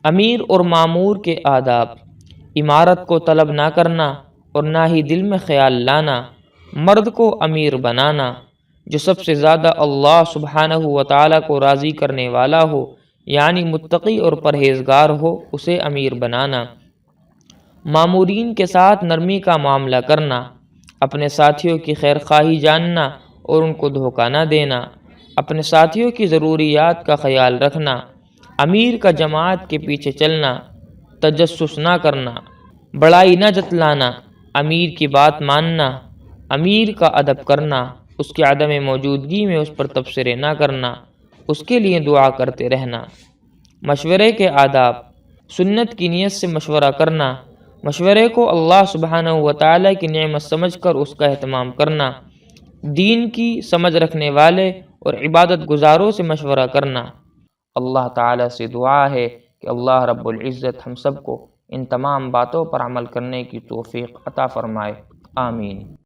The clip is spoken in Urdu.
امیر اور مامور کے آداب: عمارت کو طلب نہ کرنا اور نہ ہی دل میں خیال لانا، مرد کو امیر بنانا، جو سب سے زیادہ اللہ سبحانہ و تعالیٰ کو راضی کرنے والا ہو یعنی متقی اور پرہیزگار ہو، اسے امیر بنانا، مامورین کے ساتھ نرمی کا معاملہ کرنا، اپنے ساتھیوں کی خیر خواہی جاننا اور ان کو دھوکہ نہ دینا، اپنے ساتھیوں کی ضروریات کا خیال رکھنا، امیر کا جماعت کے پیچھے چلنا، تجسس نہ کرنا، بڑائی نہ جتلانا، امیر کی بات ماننا، امیر کا ادب کرنا، اس کی عدم موجودگی میں اس پر تبصرے نہ کرنا، اس کے لیے دعا کرتے رہنا۔ مشورے کے آداب: سنت کی نیت سے مشورہ کرنا، مشورے کو اللہ سبحانہ و تعالیٰ کی نعمت سمجھ کر اس کا اہتمام کرنا، دین کی سمجھ رکھنے والے اور عبادت گزاروں سے مشورہ کرنا۔ اللہ تعالیٰ سے دعا ہے کہ اللہ رب العزت ہم سب کو ان تمام باتوں پر عمل کرنے کی توفیق عطا فرمائے، آمین۔